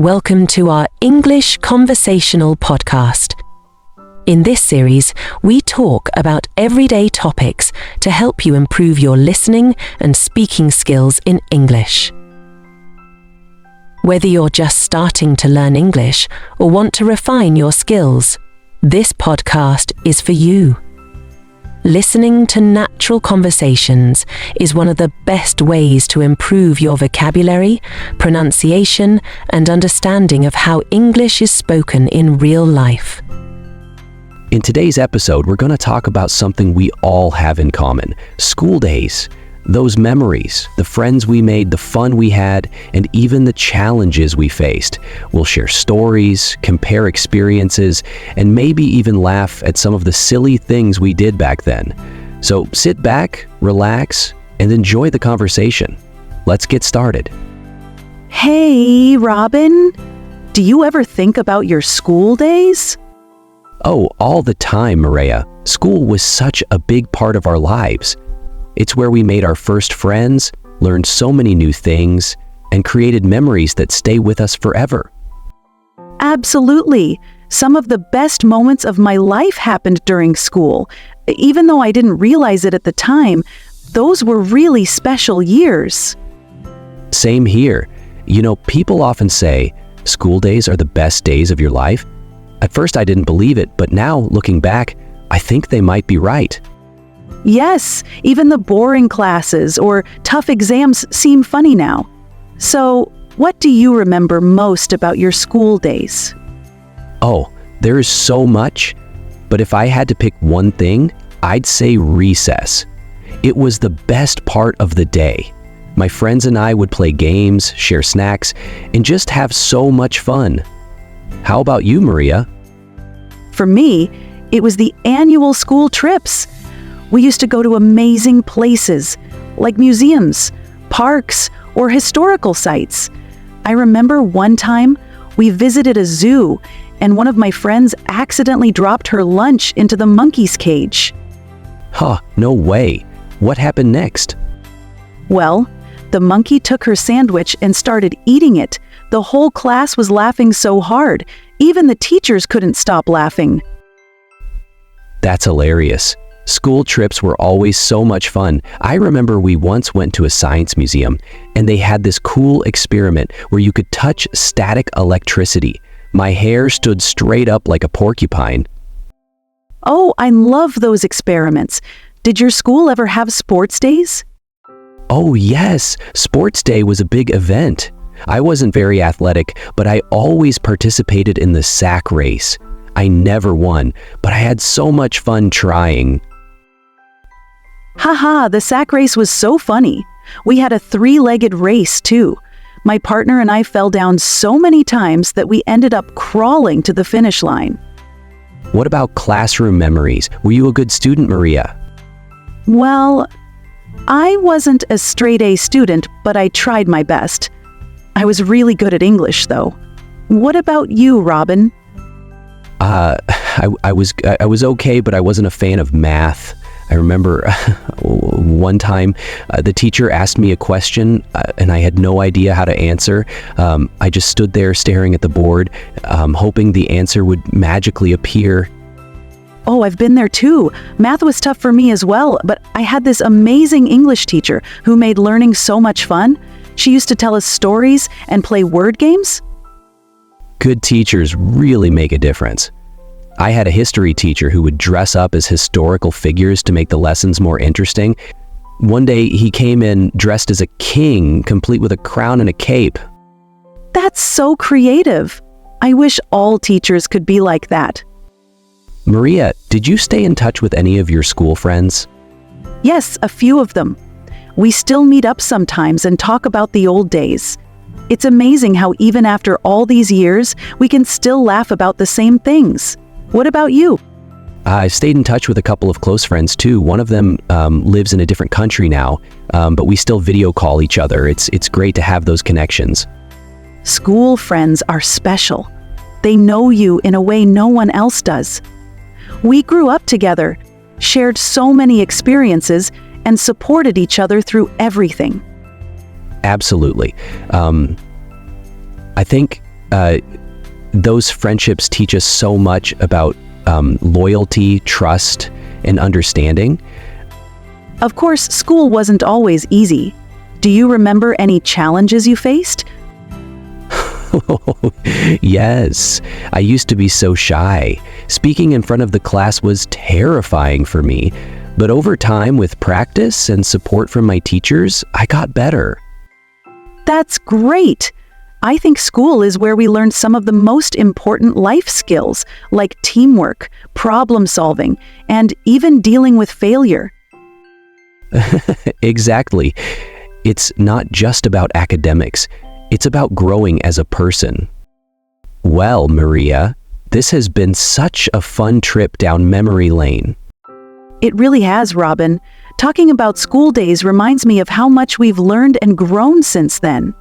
Welcome to our English Conversational Podcast. In this series, we talk about everyday topics to help you improve your listening and speaking skills in English. Whether you're just starting to learn English or want to refine your skills, this podcast is for you. Listening to natural conversations is one of the best ways to improve your vocabulary, pronunciation, and understanding of how English is spoken in real life. In today's episode, we're going to talk about something we all have in common: school days. Those memories, the friends we made, the fun we had, and even the challenges we faced. We'll share stories, compare experiences, and maybe even laugh at some of the silly things we did back then. So sit back, relax, and enjoy the conversation. Let's get started. Hey, Robin, do you ever think about your school days? Oh, all the time, Maria. School was such a big part of our lives. It's where we made our first friends, learned so many new things, and created memories that stay with us forever. Absolutely. Some of the best moments of my life happened during school. Even though I didn't realize it at the time, those were really special years. Same here. You know, people often say, school days are the best days of your life. At first I didn't believe it, but now, looking back, I think they might be right. Yes, even the boring classes or tough exams seem funny now. So, what do you remember most about your school days? Oh, there is so much, but if I had to pick one thing, I'd say recess. It was the best part of the day. My friends and I would play games, share snacks, and just have so much fun. How about you, Maria? For me, it was the annual school trips. We used to go to amazing places, like museums, parks, or historical sites. I remember one time we visited a zoo, and one of my friends accidentally dropped her lunch into the monkey's cage. Huh, no way. What happened next? Well, the monkey took her sandwich and started eating it. The whole class was laughing so hard, even the teachers couldn't stop laughing. That's hilarious. School trips were always so much fun. I remember we once went to a science museum, and they had this cool experiment where you could touch static electricity. My hair stood straight up like a porcupine. Oh, I love those experiments. Did your school ever have sports days? Oh yes, sports day was a big event. I wasn't very athletic, but I always participated in the sack race. I never won, but I had so much fun trying. Haha, the sack race was so funny. We had a 3-legged race too. My partner and I fell down so many times that we ended up crawling to the finish line. What about classroom memories? Were you a good student, Maria? Well, I wasn't a straight-A student, but I tried my best. I was really good at English, though. What about you, Robin? I was okay, but I wasn't a fan of math. I remember one time the teacher asked me a question and I had no idea how to answer. I just stood there staring at the board, hoping the answer would magically appear. Oh, I've been there too. Math was tough for me as well, but I had this amazing English teacher who made learning so much fun. She used to tell us stories and play word games. Good teachers really make a difference. I had a history teacher who would dress up as historical figures to make the lessons more interesting. One day he came in dressed as a king, complete with a crown and a cape. That's so creative. I wish all teachers could be like that. Maria, did you stay in touch with any of your school friends? Yes, a few of them. We still meet up sometimes and talk about the old days. It's amazing how even after all these years, we can still laugh about the same things. What about you? I stayed in touch with a couple of close friends too. One of them lives in a different country now, but we still video call each other. It's great to have those connections. School friends are special. They know you in a way no one else does. We grew up together, shared so many experiences, and supported each other through everything. Absolutely. I think those friendships teach us so much about loyalty, trust, and understanding. Of course, school wasn't always easy. Do you remember any challenges you faced? Yes, I used to be so shy. Speaking in front of the class was terrifying for me, but over time, with practice and support from my teachers, I got better. That's great! I think school is where we learn some of the most important life skills, like teamwork, problem solving, and even dealing with failure. Exactly. It's not just about academics. It's about growing as a person. Well, Maria, this has been such a fun trip down memory lane. It really has, Robin. Talking about school days reminds me of how much we've learned and grown since then.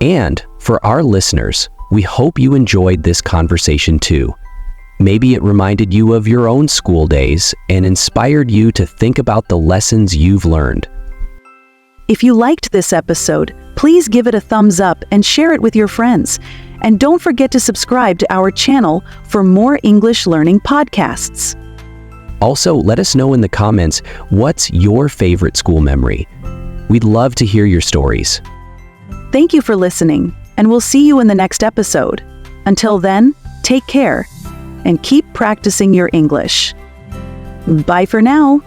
And for our listeners, we hope you enjoyed this conversation too. Maybe it reminded you of your own school days and inspired you to think about the lessons you've learned. If you liked this episode, please give it a thumbs up and share it with your friends. And don't forget to subscribe to our channel for more English learning podcasts. Also, let us know in the comments, what's your favorite school memory? We'd love to hear your stories. Thank you for listening, and we'll see you in the next episode. Until then, take care and keep practicing your English. Bye for now.